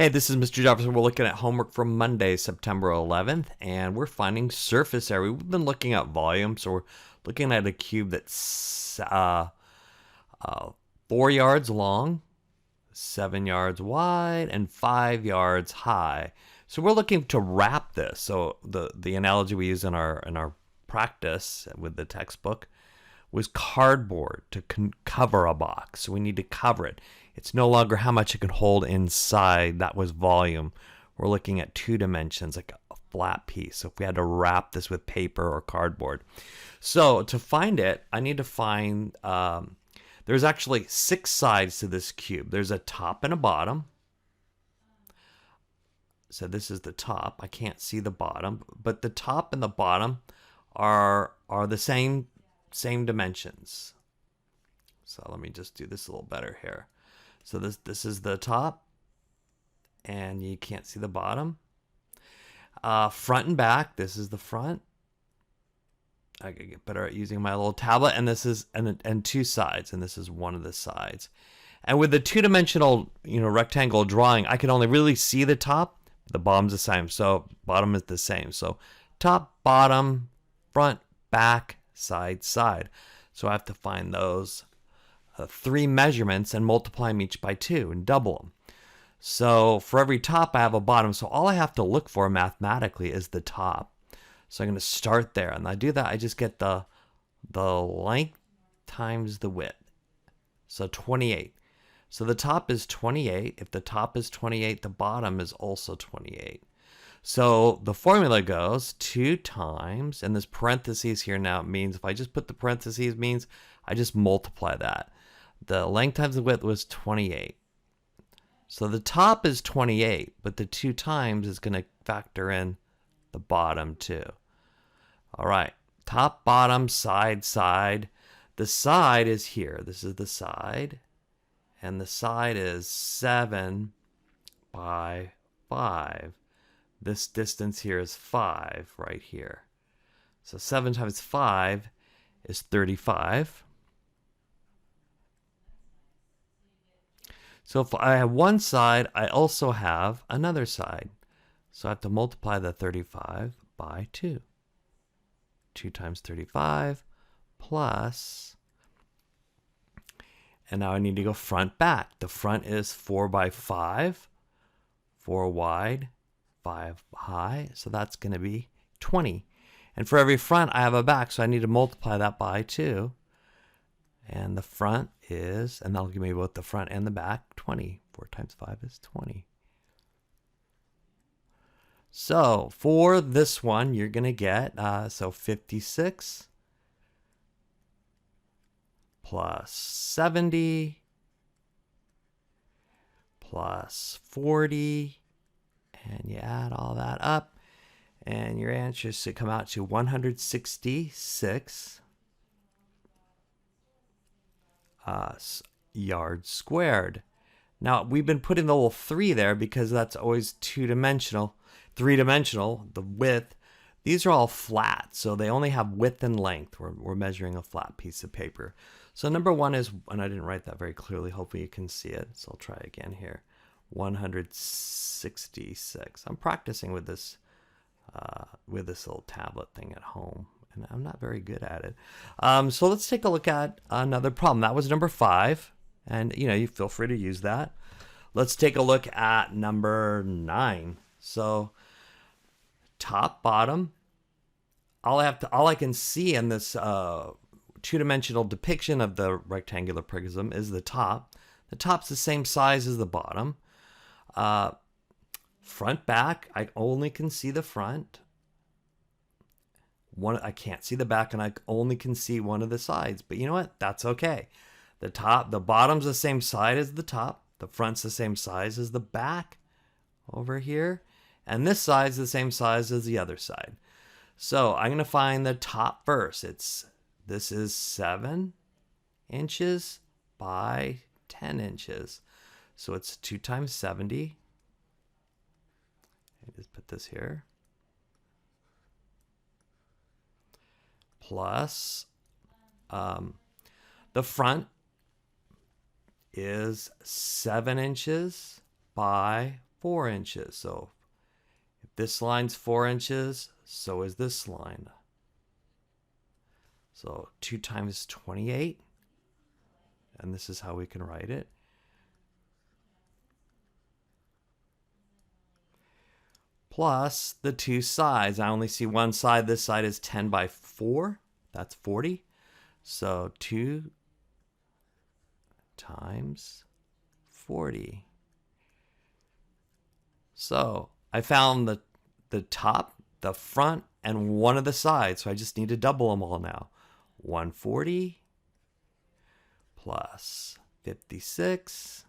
Hey, this is Mr. Jefferson. We're looking at homework from Monday, September 11th, and we're finding surface area. We've been looking at volume, so we're looking at a cube that's 4 yards long, 7 yards wide, and 5 yards high. So we're looking to wrap this. So the analogy we use in our practice with the textbook was cardboard to cover a box. So we need to cover it. It's no longer how much it can hold inside. That was volume. We're looking at 2 dimensions, like a flat piece. So if we had to wrap this with paper or cardboard. So to find it, I need to find, there's actually 6 sides to this cube. There's a top and a bottom. So this is the top. I can't see the bottom, but the top and the bottom are the same dimensions. So let me just do this a little better here. So this is the top, and you can't see the bottom. Front and back. This is the front. I gotta get better at using my little tablet. And this is and 2 sides, and this is one of the sides. And with the 2-dimensional, rectangle drawing, I can only really see the top. The bottom's the same. So bottom is the same. So top, bottom, front, back, side, side. So I have to find those 3 measurements and multiply them each by 2 and double them. So for every top, I have a bottom. So all I have to look for mathematically is the top. So I'm going to start there. And I do that, I just get the length times the width. So 28. So the top is 28. If the top is 28, the bottom is also 28. So the formula goes 2 times, and this parentheses here now means, if I just put the parentheses, means I just multiply that. The length times the width was 28. So the top is 28, but the 2 times is going to factor in the bottom too. All right, top, bottom, side, side. The side is here. This is the side. And the side is 7 by 5. This distance here is 5 right here. So 7 times 5 is 35. So if I have one side, I also have another side. So I have to multiply the 35 by 2. 2 times 35 plus, and now I need to go front, back. The front is 4 by 5, 4 wide, 5 high. So that's going to be 20. And for every front, I have a back. So I need to multiply that by 2. And the front is, and that'll give me both the front and the back, 20. 4 times 5 is 20. So for this one, you're going to get, 56 plus 70 plus 40, and you add all that up, and your answer should come out to 166 yards squared. Now, we've been putting the little 3 there because that's always 2-dimensional. 3-dimensional, the width. These are all flat, so they only have width and length. We're measuring a flat piece of paper. So number 1 is, and I didn't write that very clearly. Hopefully you can see it. So I'll try again here. 166. I'm practicing with this little tablet thing at home, and I'm not very good at it. So let's take a look at another problem. That was number 5, and you feel free to use that. Let's take a look at number 9. So top, bottom. All I can see in this 2-dimensional depiction of the rectangular prism is the top. The top's the same size as the bottom. Front, back, I only can see the front. I can't see the back, and I only can see one of the sides. But you know what? That's okay. The bottom's the same size as the top. The front's the same size as the back over here. And this side's the same size as the other side. So I'm going to find the top first. This is 7 inches by 10 inches. So it's 2 times 70. I just put this here. Plus the front is 7 inches by 4 inches. So if this line's 4 inches, so is this line. So 2 times 28, and this is how we can write it. Plus the 2 sides. I only see one side. This side is 10 by 4. That's 40. So 2 times 40. So I found the top, the front, and one of the sides. So I just need to double them all now. 140 plus 56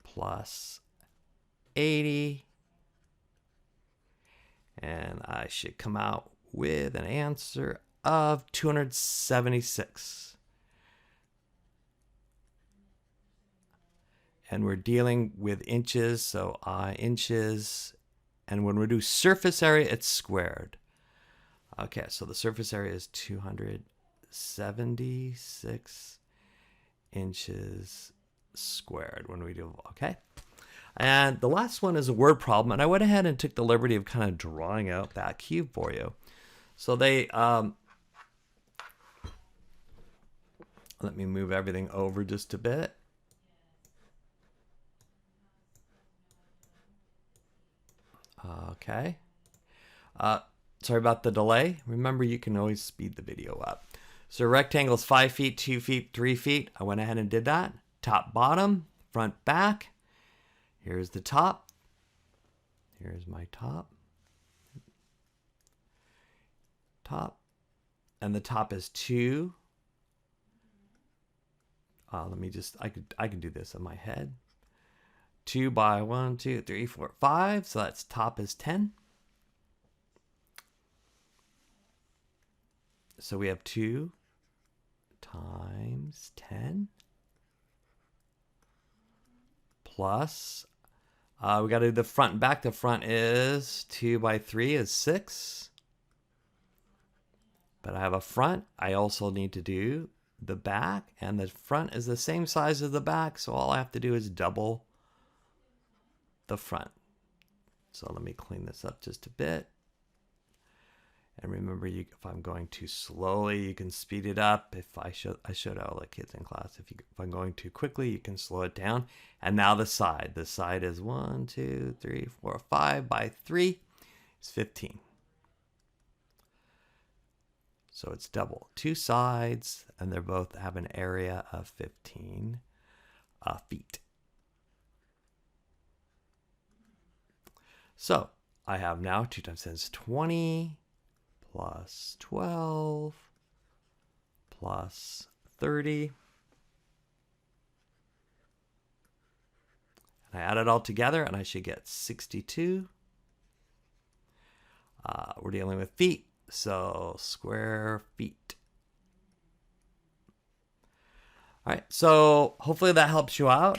plus 80. And I should come out with an answer of 276. And we're dealing with inches, so inches. And when we do surface area, it's squared. Okay, so the surface area is 276 inches squared when we do, okay? And the last one is a word problem, and I went ahead and took the liberty of kind of drawing out that cube for you. So they, let me move everything over just a bit. Okay. Sorry about the delay. Remember, you can always speed the video up. So rectangle is 5 feet, 2 feet, 3 feet. I went ahead and did that. Top, bottom, front, back. Here's the top. Here's my top. Top. And the top is 2. Let me just, I can do this in my head. 2 by 1, 2, 3, 4, 5. So that's top is 10. So we have 2 times 10 plus, we got to do the front and back. The front is 2 by 3 is 6. But I have a front. I also need to do the back, and the front is the same size as the back. So all I have to do is double the front. So let me clean this up just a bit. And remember, if I'm going too slowly, you can speed it up. If I showed all the kids in class. If I'm going too quickly, you can slow it down. And now the side. The side is 1, 2, 3, 4, 5 by 3 is 15. So it's double. 2 sides, and they both have an area of 15 feet. So I have now 2 times 10 is 20. Plus 12 plus 30. And I add it all together and I should get 62. We're dealing with feet, so square feet. All right, so hopefully that helps you out.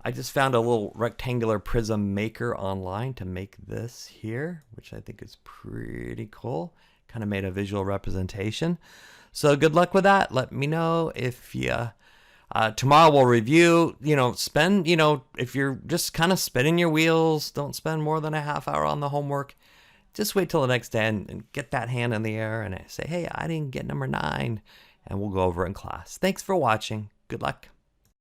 I just found a little rectangular prism maker online to make this here, which I think is pretty cool. Kind of made a visual representation. So good luck with that. Let me know if you, tomorrow we'll review, if you're just kind of spinning your wheels, don't spend more than a half hour on the homework. Just wait till the next day and get that hand in the air and say, hey, I didn't get number 9. And we'll go over in class. Thanks for watching. Good luck.